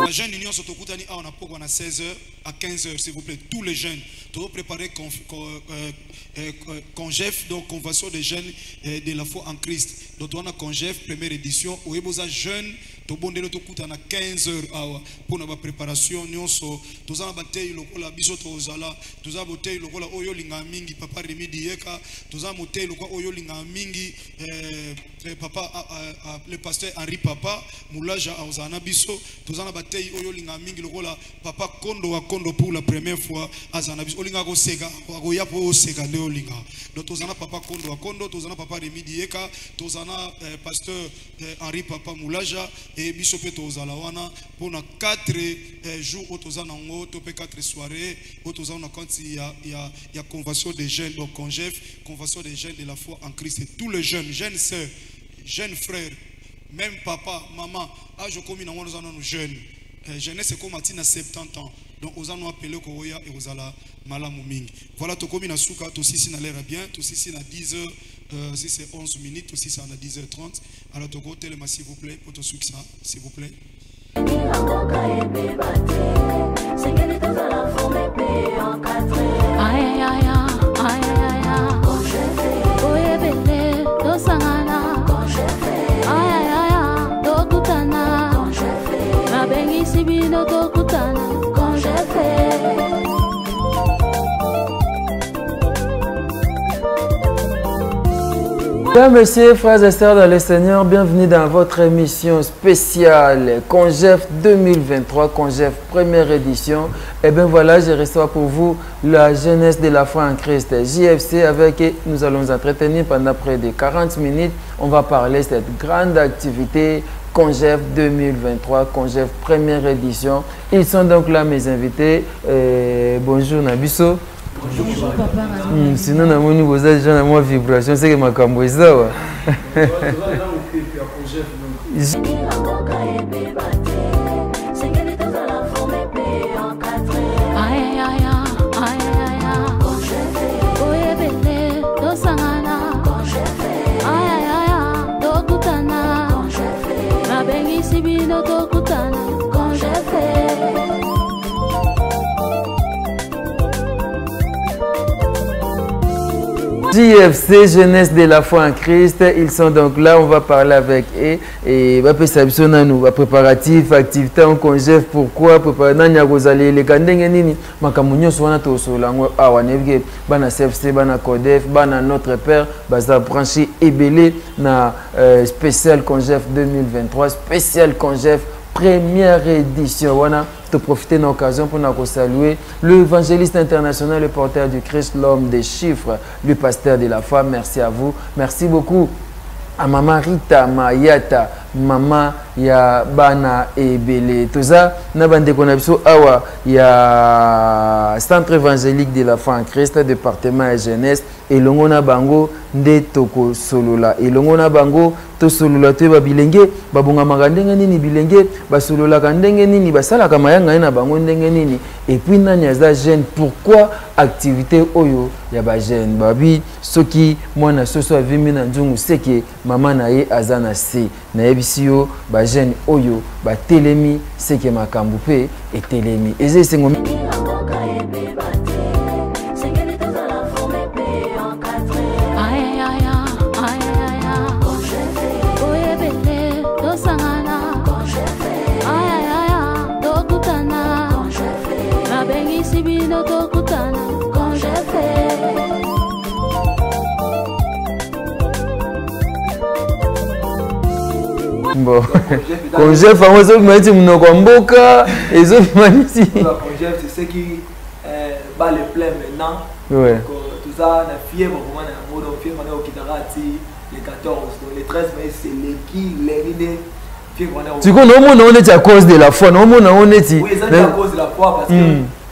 Les jeunes unions sont au Koutani à 16h à 15h, s'il vous plaît. Tous les jeunes, tout préparer Congef, donc convention des jeunes de la foi en Christ. Donc on a Congef, première édition. Où est besoin jeunes, tout bon de l'autre Koutani à 15h pour notre préparation. Nous sommes tous en bataille le cola biso tozala, tous en bataille le cola oyo linga mingi papa Remi Dieka, tous en bataille le cola oyo linga mingi papa le pasteur Henri Papa Moulaja Ozana biso, tous en bataille oyo linga mingi le cola papa Kondo wa Kondo pour la première fois azana biso olinga ko sega ko ya po sega le olinga. Donc tous en papa Kondo wa Kondo, tous en papa Remi Dieka, tous en pasteur Henri Papa Moulaja et biso pe tozala wana pour na 4 jours autozana ngo topé 4 soirées autozana quand il y a convention des jeunes donc Congef, convention des jeunes de la foi en Christ et tous les jeunes sœurs, jeunes frères, même papa, maman, je commis dans nos jeunes. Jeunesse c'est comme à 70 ans. Donc aux ans appelé Koya et aux ala malamu mingi. Voilà to commis na souka to si na l'air bien, to si na 10h si c'est 11 minutes, to si ça na 10h30. Alors to go téléma s'il vous plaît pour to succès s'il vous plaît. Mesdames, Messieurs, frères et sœurs dans le Seigneur, bienvenue dans votre émission spéciale Congef 2023, Congef première édition. Et bien voilà, je reçois pour vous la jeunesse de la foi en Christ, JFC, avec qui nous allons nous entretenir pendant près de 40 minutes. On va parler de cette grande activité Congef 2023, Congef première édition. Ils sont donc là mes invités. Bonjour Nabiso. Bonjour papa. Sinon, nous avons déjà une vibration, c'est que ma cambo est ça. JFC, jeunesse de la foi en Christ, ils sont donc là, on va parler avec eux et va perceptionner nous, préparatifs, activités en Congef, pourquoi préparer nanya gozali les kandenge nini makamunyo swana to solango awanebge bana CFC bana Codef bana notre père baza branché ebelé na spécial Congef 2023, spécial Congef première édition. Voilà, de profiter de l'occasion pour nous saluer l'évangéliste international, le porteur du Christ, l'homme des chiffres, le pasteur de la foi. Merci à vous. Merci beaucoup à Maman Rita Mayata, Maman ya Bana Ebele. Tout ça, nabande konabiso awa ya centre évangélique de la foi en Christ, département et jeunesse. Et l'ongona bango nde toko solola. Et l'ongona bango to solola te ba bilenge babonga magandenge nini bilenge ba solola kandenge nini ba sala kamayanga na bango ndenge nini. Et puis nani aza jeune, pourquoi activité oyo ya ba jeune babi soki mwana soso avimi na nzungu seke mama na ye azana se na yebisio ba jeune oyo ba telemi seke makambu pe et telemi eze sengo bon, Congef, on va mettre mon comboka et les autres ici. Congef, c'est ce qui bat le plein maintenant. Ouais. Donc, tout ça, on a fièvre, on a fièvre, on a au Kitarati, les 14. Donc, les 13 mai, c'est les fièvre. Tu connais, on est à cause de la foi. Non, on est oui, c'est à cause de la foi parce que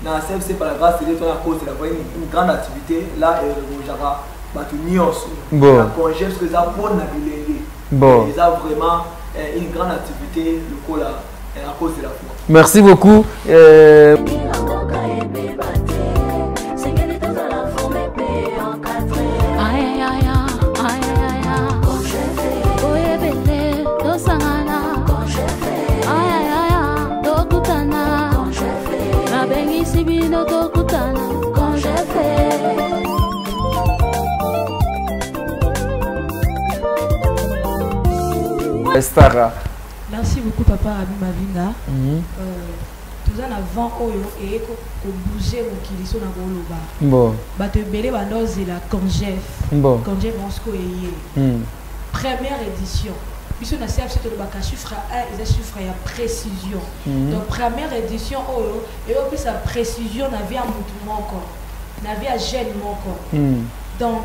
dans la CFC, par la grâce de Dieu, on a à cause de la foi, une grande activité. Là, on a battu Nios. Bon. Congef, parce que ça, pour la billet. Bon. Ils ont vraiment une grande activité locale à cause de la foi. Merci beaucoup. nabengisi bino tokutana quand j'ai fait. Stara. Merci beaucoup papa Abi Mavinga. Tout en avant oyo et ko bouger mon kiliso na koloba. Bon. Ba te belé ba la congef. Bon. Congef Moscou et première édition. Biso na CFC to ba chiffre 1 et chiffre ya précision. Donc première édition oyo et puis sa précision na via mutu moko. Na via jeune moko. Donc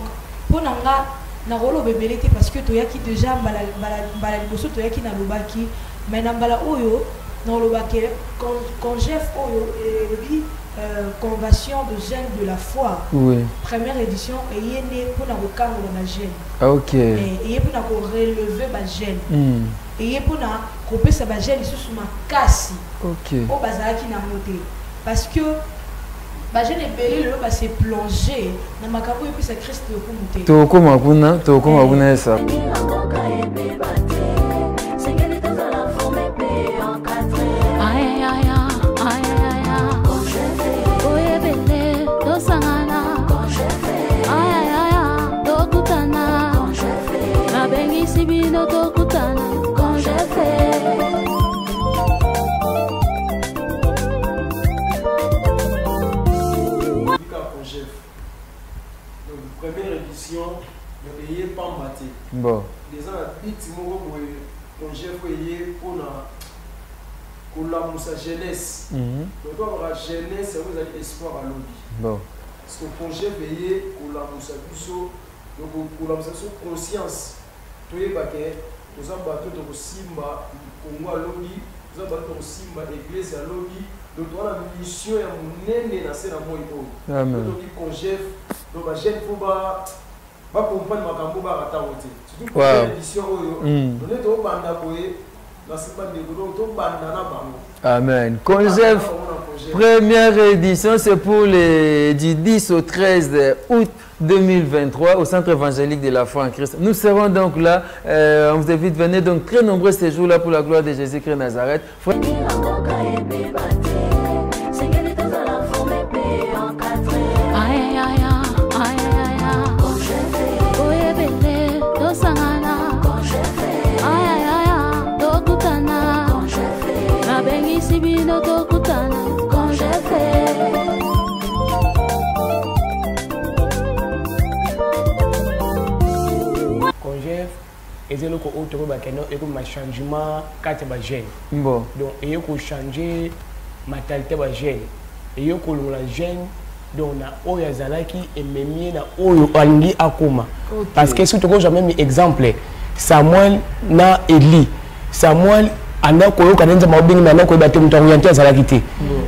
pour nanga na rolo bebele te parce que toyaki déjà mbala liboso toyaki na lobaki mais na mbala oyo na lobaki quand chef oyo et convention de jeunes de la foi. Oui. Première édition et yene pour na kokango na jeune. OK. Et pour na ko relever ba jeune. Et pour na ko pesa ba jeune sous makasi. OK. O bazalaki na moté parce que bah je n'ai pas le bah c'est plongé dans ma capo et puis c'est Christ le kumute to koma kuna ça Première édition, je n'ai pas maté. Bon. Les gens ont dit que quand j'ai fait pour la moussa jeunesse. Donc, la jeunesse, vous avez espoir à l'objet. Bon. Parce que quand j'ai veillé pour la moussa donc pour la moussa conscience, tout est baquet, nous avons battu au Simba, au Congo à l'objet, nous avons battu au Simba, l'église à l'objet. Donc, on a une mission à mon nez dans cette amour. Amen. Donc, quand j'ai donc la jeune faut pas comprendre ma cambo ba ratawote surtout pour l'édition oyo on est au banda boye na sipa de godo to banda na bango. Amen. Congef première édition c'est pour les du 10 au 13 août 2023 au centre évangélique de la foi en Christ. Nous serons donc là, on vous invite, venez donc très nombreux ces jours-là pour la gloire de Jésus-Christ Nazareth. Et c'est le coup où tu as un changement quand tu es jeune. Bon. Donc, il faut changer ma mentalité de jeune. Et il faut que la jeune, donc, na oya zalaki et même na oyo angi akoma. Parce que si tu as même exemple, Samuel na Eli. Samuel anda koyo kanenza mabingi na ko batem to orienté azalaki te.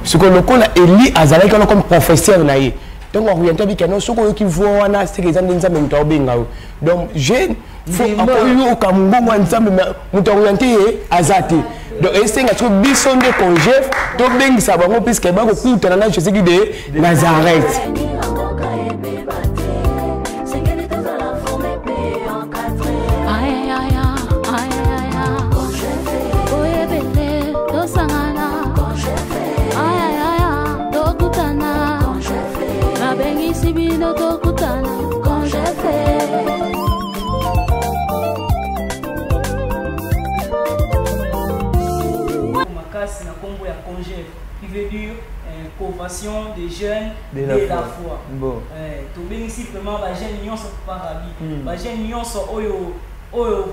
Ce que le coup na Eli azalaki comme professeur na ye. Donc orienté bi kano soko yo ki vo wana c'est que zandenza même to benga. Donc jeune faut akoyo okamungo nzambe muto orienté azati. Donc essayer que bison de congé to bengi sa bango puisque ba ko kutana na Jésus de Nazareth. Qui veut dire convention des jeunes de la foi. Bon. Tu bien ici vraiment les jeunes nyonso parabi. Les jeunes nyonso oyo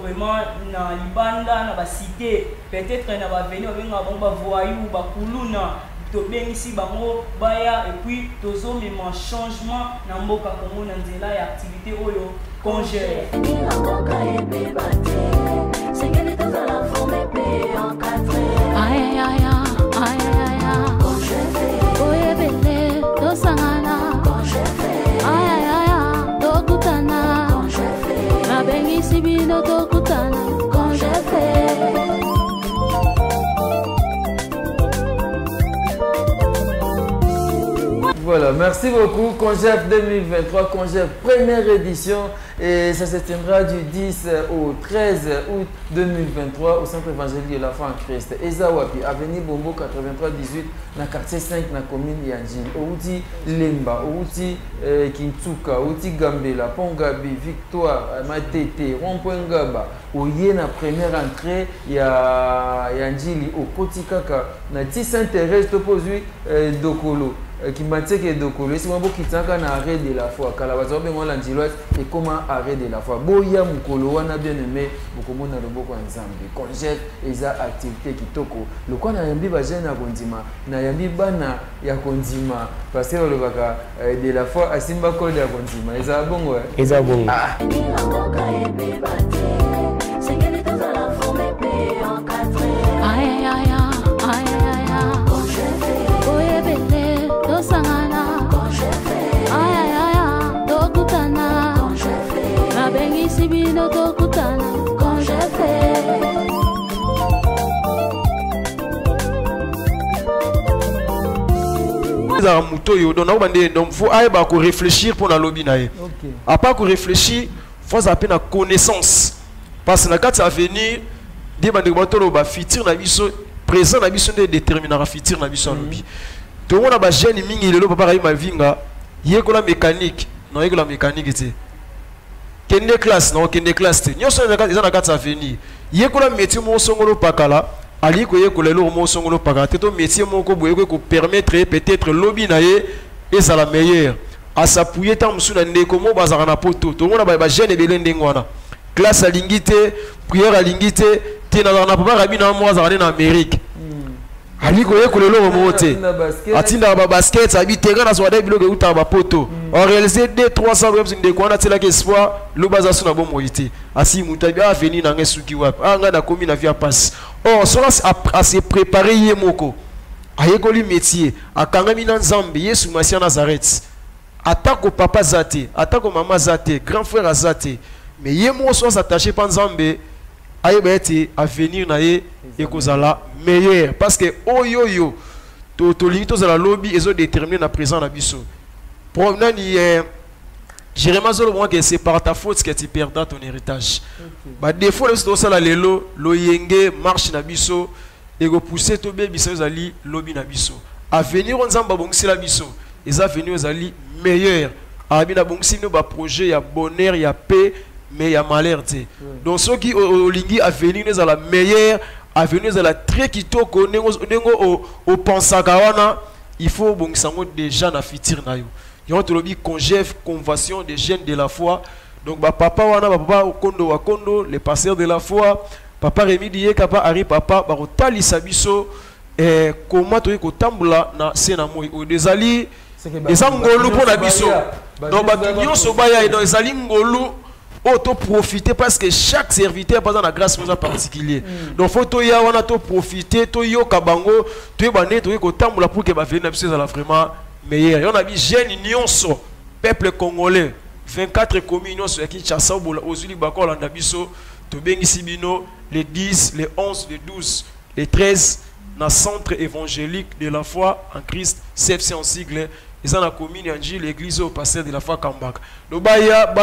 vraiment na libanda na ba cité peut-être na ba venir benga ba voyou ba kuluna. Tu bien ici bango baya et puis tozo même changement na mboka Congo na nzela ya activité oyo congé. Voilà, merci beaucoup. Congef 2023, Congef première édition. Et ça se tiendra du 10 au 13 août 2023 au Centre évangélique de la foi en Christ. Ezawapi, avenue Bombo 83-18, dans le quartier 5, dans la commune Yanjil. Outi Lemba, Outi Kintsuka, Outi Gambela, Pongabi, Victoire, Matete, Rond-Point Gaba. Ouye na première entrée, il y a Yanjili, au Kotikaka, na Saint-Thérèse, Topozui, Dokolo. Qui m'a dit que Dokolo, si on qui tient qu'un arrêt de la foi, Kalabazo, ben moi l'angiloise et comment arrêt de la foi. Boya Mukolo, on a bien aimé beaucoup de monde dans le beaucoup ensemble. Congète et ça activité qui toko. Le quoi n'a yambi ba jeune à Kondima, n'a yambi bana ya Kondima parce que le baka de la foi à Simba Kode à Kondima. Et ça bon ouais. Et ça bon. Donc il faut réfléchir pour la lobby. À part qu'on réfléchir, il faut appeler la connaissance. Parce que dans le cas de venir, des gens futur présent na biso déterminera futur na biso lobby. Tout le monde a jeune mingi le papa ma vinga, yekola mécanique, non yekola mécanique té. Kende classe non kende classe té. Nyoso na kati venir. Yekola métier mo songolo pakala. Ali ko yekola lo mo songolo pakala. Teto métier mo ko boye ko permettre peut-être lobby na ye et ça la meilleure. À s'appuyer tant msuna ndeko mo bazara na poto. Tout le monde ba jeune ebele ndengwana. Classe à lingité, prière à lingité, tena na papa rabina mo azara na Amérique. Ali ko yekola lo mo te. Atinda ba basket, abitera na swada biloko uta ba poto. On réalisé 200-300 reps ndeko na tela espoir, lo baza suna bo moité. Asi mutabi a venir na ngesuki wap. Anga na komi na via passe. Or sera à se préparer yemoko. Ayekoli métier, akangami na Nzambe, Yesu Masia Nazareth. Attaque au papa Zate, attaque au maman Zate, grand frère Zate. Mais yemo soit attaché par Nzambe, ayebete à venir na ye ekozala meilleur parce que oyoyo to limito za la lobby ezo déterminer na présent na biso. Pour nani Jérémie zolo moi que c'est par ta faute que tu perdras ton héritage. Ba défaut le sto sala lelo lo yenge marche na biso et go pousser to be biso zali lobby na biso. À venir on Nzamba bongisi la biso. Et ça venir zali meilleur. Abina bongisi no ba projet ya bonheur ya paix mais il y a malheur. Donc ceux qui ont lingi à venir nous à la meilleure, à venir à la très qui toko au pensakawana, il faut bon sango déjà na fitir na yo. Il y a un congève convention des jeunes de la foi. Donc bah papa wana papa kondo wa kondo les pasteurs de la foi, papa Rémi dié kapa ari papa ba otali sabiso et comment to ko tambula na sena moi au desali les angolo pour la biso. Donc bah nyonso baya dans les ali ngolo auto profiter parce que chaque serviteur pas dans la grâce nous particulier. Donc faut to ya wana to profiter to yo kabango to bané to ko tambola pour que ba venir à la vraiment meilleur. On a dit jeune nyonso peuple congolais 24 communes sur Kinshasa aux Zuli Bakol en Abisso to bengi sibino les 10, les 11, les 12, les 13 dans centre évangélique de la foi en Christ CFC en sigle. Ils ont la commune Yanjil, l'église au pasteur de la foi Kambak. Le baya,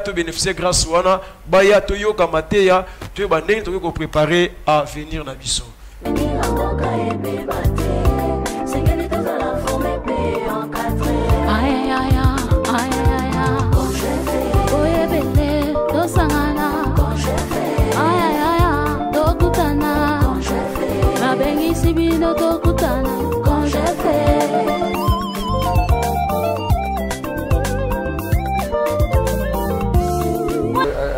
tu bénéficier grâce à wana, baya, tu yo kamateya, tu es bandé, tu es préparé à venir na biso.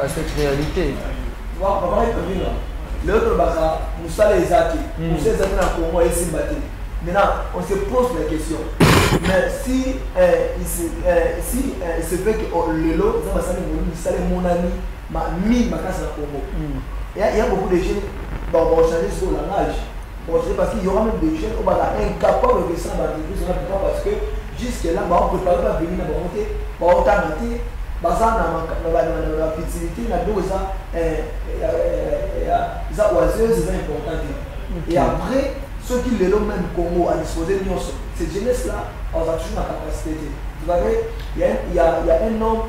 Cette réalité. Maintenant, on se pose la question. Mais si il se fait que le lot, ça c'est mon ami, ma casse à Congo. Il y a beaucoup de jeunes qui vont changer sur le langage. Parce qu'il y aura même des jeunes qui vont être incapables de descendre parce que jusque-là, on ne peut pas venir à monter, on va monter. La fertilité, les oiseaux, c'est important. Et après, ceux qui les même Congo à disposer de cette jeunesse-là, on a toujours la capacité. Vous savez, il y a un homme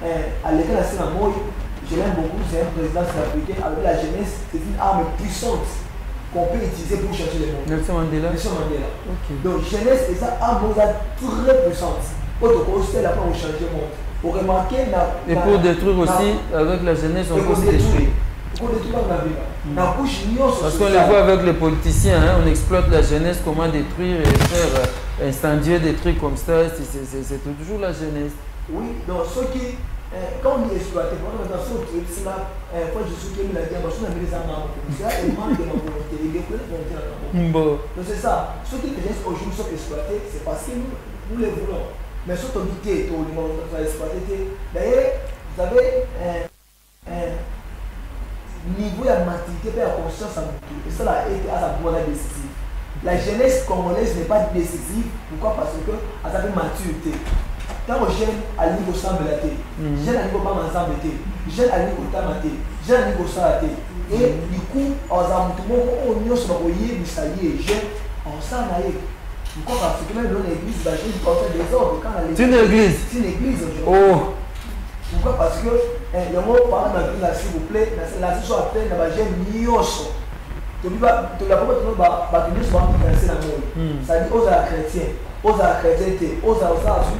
à l'école nationale, je l'aime beaucoup, c'est un président sud-africain, avec la jeunesse, c'est une arme puissante qu'on peut utiliser pour chercher le monde. Nelson Mandela. Nelson Mandela. Okay. Donc, jeunesse, et ça, arme très puissante. Pour te construire la pour changer le monde. Pour remarquer et pour détruire aussi, avec la jeunesse, on peut se détruire. Parce qu'on les voit avec les politiciens, hein, on exploite la jeunesse, comment détruire et faire incendier des trucs comme ça, c'est toujours la jeunesse. Oui, donc ceux qui, quand on dit exploiter, quand on c'est là, quand je suis qui me l'a dit, parce qu'on a mis les armes comme ça, et moi, de ma volonté, il y a que la volonté là-dedans. Donc c'est ça, ceux qui aujourd'hui sont exploités, c'est parce que nous les voulons. Mais ceux qui ont dit que nous allons exploiter, d'ailleurs, vous savez, niveau de maturité et de conscience à tout. Et ça a été à sa bonne décisive. La jeunesse congolaise n'est pas décisive. Pourquoi? Parce que à sa maturité. Quand on jeune à niveau semble la tête, jeune à niveau pas ensemble la tête, jeune à niveau tamate, jeune à niveau ça la tête. Et du coup, on a tout le monde on y sur le royer, ça y est, jeune, on s'en aille. Pourquoi? Parce que même dans l'église, la jeune porte des ordres. C'est une église. C'est une église aujourd'hui. Oh. Pourquoi? Parce que le mot parle dans la s'il vous plaît, la situation à peine dans la jeune nioso. Tu la première chose, tu vas penser dans le monde. Ça dit aux chrétiens, aux chrétienté, aux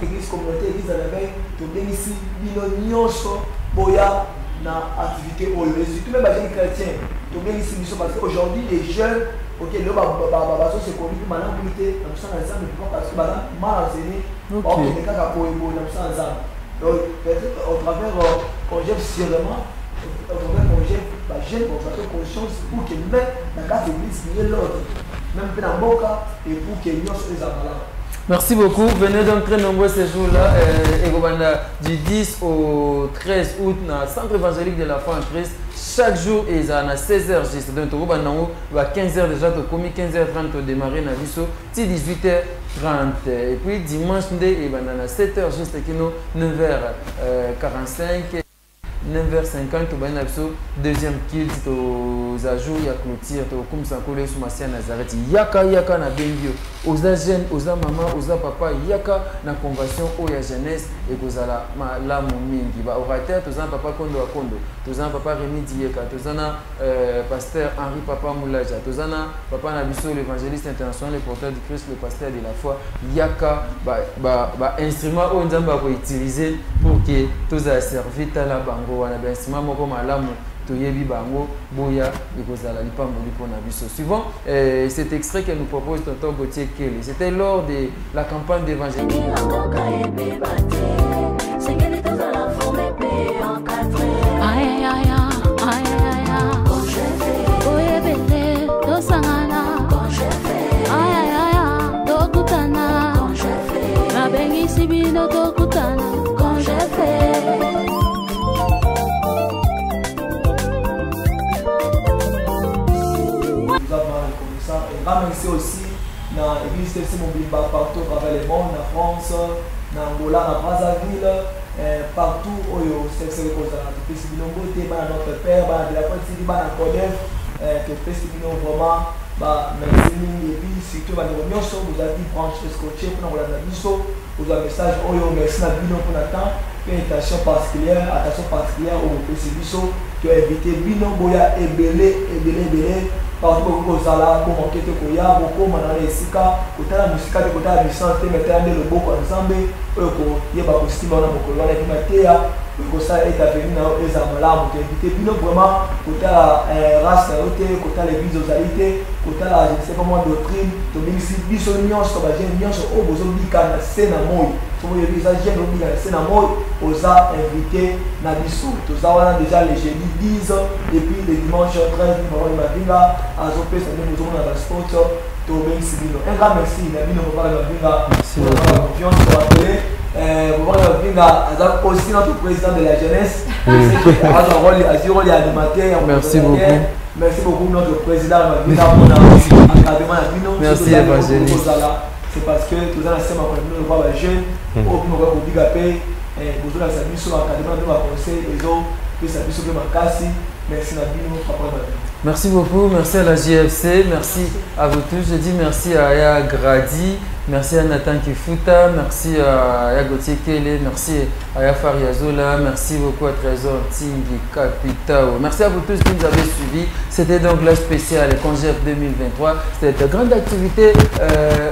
l'église communauté, l'église de la veille, tu viens ici, bino nioso, boya, dans l'activité au lieu. Surtout même les chrétiens, tu viens ici, parce qu'aujourd'hui, les jeunes, ok, le babazo se connu pour maintenant pour lutter dans ça ensemble, parce que mal enseigné, or que les cas pour dans ça ensemble. Donc, peut-être au travers qu'on gère sûrement, au travers qu'on gère, jeune, qu'on fasse conscience pour que même dans la église, il y ait l'autre, même dans mon cas, et pour qu'il y ait les amalades. Merci beaucoup. Venez donc très nombreux ces jours-là. Du 10 au 13 août, dans le centre évangélique de la foi en Christ. Chaque jour, il y a 16h juste. Donc, il y a 15h déjà, commis 15h30 au démarrer dans Visso, 18h30. Et puis dimanche, il y a 7h juste, 9h45. 9h50, deuxième kill, aux ajouts, il y a clôture, comme ça, on sur Massia Nazareth. Yaka na bengio, aux jeunes, aux maman, aux papa, yaka na convention, aux jeunesse, et aux la mingi. Orateur, tous papa Kondo à Kondo, tous papa Rémi Dieka, tous pasteur Henri Papa Moulaja, tous papa Nabiso, l'évangéliste international, le porteur du Christ, le pasteur de la foi. Yaka, instrument où on va utiliser pour que tous les services à la banque. Suivant cet extrait que nous propose Tonton Gauthier Kelly, c'était lors de la campagne d'évangélisation. Merci aussi dans l'église de Simon-Bimba partout à travers le monde, en France, en Angola, en Brazzaville, partout où c'est ce que nous avons fait. C'est notre Père, de la politique, de la Codef, que c'est vraiment, merci et puis surtout, vous avez dit branche scotché pour nous la mission, vous avez un message, merci à Bino pour l'attendre, une attention particulière au Pessibiso, qui a invité Bino Boya et Belé. Partout où vous allez pour manquer de koya, beaucoup dans les sika, côté la musique, côté la licence, mettez le beau ensemble, pour y avoir aussi dans le colon et puis pour ça est venu dans les amalades, pour éviter bien vraiment côté la race, côté l'église aux alités, côté la je ne sais pas moi doctrine, donc ici bisognon, comme j'ai bien sur au besoin du can, c'est na moi. Comme il y a des gens qui sont dans moi, aux a invité na bisou. Tous ça déjà les jeudis 10 et puis les dimanches 13 nous va venir à Zopé, ça nous donne dans le sport. Un grand merci, Nabi nous va venir confiance pour appeler. Vous va venir aussi notre président de la jeunesse. Merci beaucoup. Merci beaucoup notre président. Merci évangéliste. C'est parce que tout ça, c'est ma première fois les jeunes, au plus on va obliger vous avez salué sur l'académie de ma conseil, les autres, puis salué sur ma casse. Merci Nabi, nous papa. Merci beaucoup, merci à la JFC, merci à vous tous. Je dis merci à Aya Gradi, merci à Nathan Kifuta, merci à Aya Gauthier Kele, merci à Aya Fariazola, merci beaucoup à Trésor Tingi Capitao. Merci à vous tous qui nous avez suivis. C'était donc la spéciale Congef 2023. Cette grande activité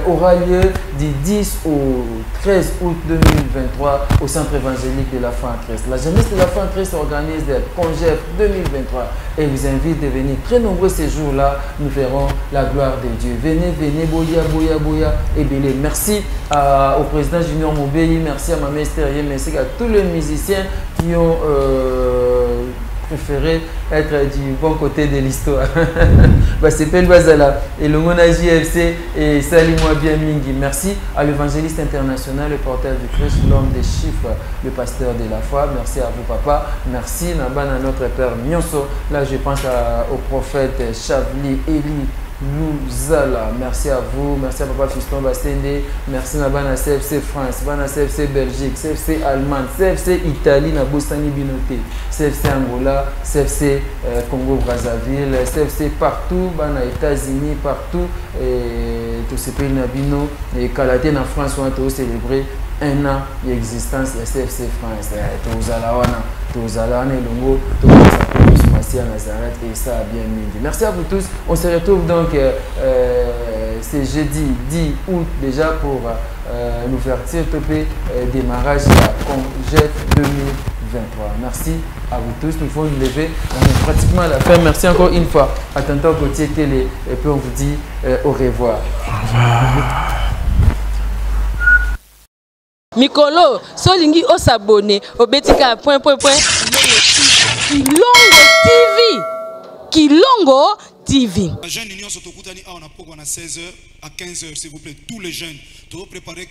aura lieu du 10 au 13 août 2023 au Centre évangélique de la foi en Christ. La jeunesse de la foi en Christ organise le Congef 2023 et vous invite de venir très nombreux ces jours-là. Nous ferons la gloire de Dieu. Venez, venez, boya, boya, boya et belé. Merci au président Junior Moubéi, merci à ma mère Estérienne, merci à tous les musiciens qui ont préféré être du bon côté de l'histoire. C'est Pel Bazala et le Mona JFC et salut-moi bien Mingi. Merci à l'évangéliste international, le porteur du Christ, l'homme des chiffres, le pasteur de la foi. Merci à vous papa. Merci Nabana, notre père Nyonso. Là je pense au prophète Chavli Eli Louzala. Merci à vous, merci à papa Fiston Bastende, merci à Bana CFC France, Bana CFC Belgique, CFC Allemagne, CFC Italie, na Bostani Binoté, CFC Angola, CFC Congo Brazzaville, CFC partout, Bana États-Unis partout, et tous ces pays nabino et Kalaté en France on a célébré un an d'existence de CFC France. Et ça a bien mis. Merci à vous tous. On se retrouve donc c'est jeudi 10 août déjà pour l'ouverture topé démarrage de la Congef 2023. Merci à vous tous. Nous faut nous lever. On est pratiquement à la fin. Merci encore une fois. À tantôt côté télé et puis on vous dit au revoir. Au revoir. Mikolo, solingi o s'abonner au Betika Kilongo TV. La jeune union Sotokutani a on a 16h à 15h s'il vous plaît tous les jeunes. Tout préparer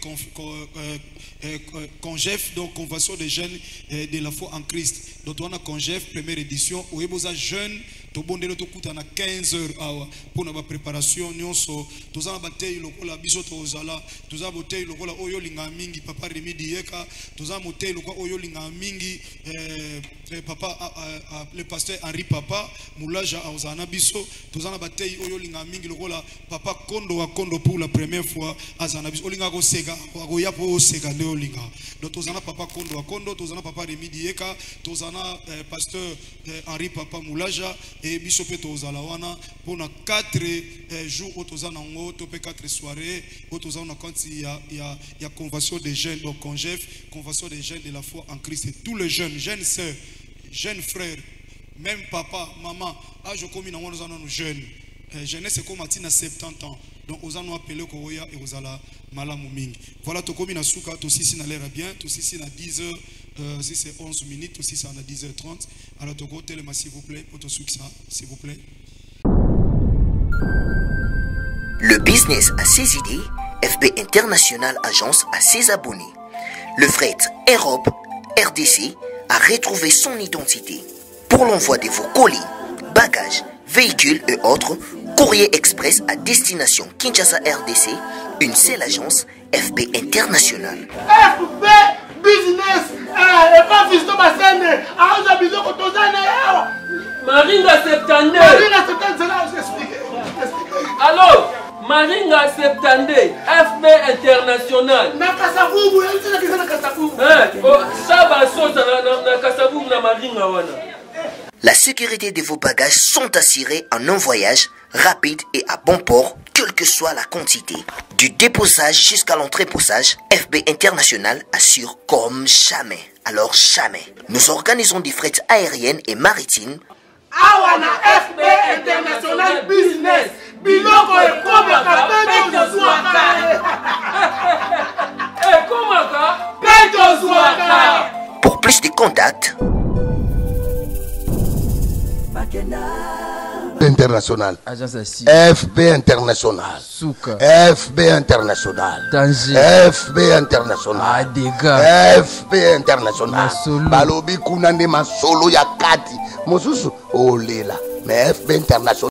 Congef donc convention des jeunes de la foi en Christ. Donc on a Congef première édition où eboza jeunes to bondelo to kutana 15h awa pour na préparation nyonso tozana batei lokola biso tozala tozana botei lokola oyo linga mingi papa Remi Dieka tozana motei lokola oyo linga mingi papa le pasteur Henri Papa Moulaja ozana biso tozana batei oyo linga mingi lokola papa Kondo wa Kondo pour la première fois azana biso olinga ko sega ko ya po sega le olinga donc tozana papa Kondo wa Kondo tozana papa Remi Dieka tozana pasteur Henri Papa Moulaja et Bishop Tozalawana pour 4 jours au Tozana ngo topé 4 soirées au Tozana quand il y a convention des jeunes donc Congef convention des jeunes de la foi en Christ et tous les jeunes sœurs jeunes frères même papa maman âge commis dans nos jeunes jeunesse c'est comme à 70 ans donc aux années appelé Koya et aux ala malamu mingi voilà to commis na suka to sisi na l'air bien to sisi na 10h si c'est 11 minutes aussi ça en a 10h30 alors to go téléma s'il vous plaît pour to succès s'il vous plaît. Le business a ses idées, FB International Agence a ses abonnés. Le fret Europe RDC a retrouvé son identité. Pour l'envoi de vos colis, bagages, véhicules et autres, courrier express à destination Kinshasa RDC, une seule agence, FB International. FB Business, et pas Fiston Bassene, à besoin de Tozana. Maringa Septande. Maringa Septande, c'est là, j'explique. Allô, Maringa Septande, FB International. Na Kasavubu, elle dit que c'est na Kasavubu. Ça va sauter na Kasavubu na Maringa wana. La sécurité de vos bagages sont assurées en un voyage rapide et à bon port, quelle que soit la quantité. Du déposage jusqu'à l'entreposage, FB International assure comme jamais. Alors jamais. Nous organisons des frettes aériennes et maritimes. Awana FB International Business. Biloko et komaka peto zwaka. Komaka peto zwaka. Pour plus de contacts, International. FB International. Souka. FB International. Danger. FB International. Dégâts. FB International. Balobi kunande masolo ya kati. Mosusu olela. Mais FB International.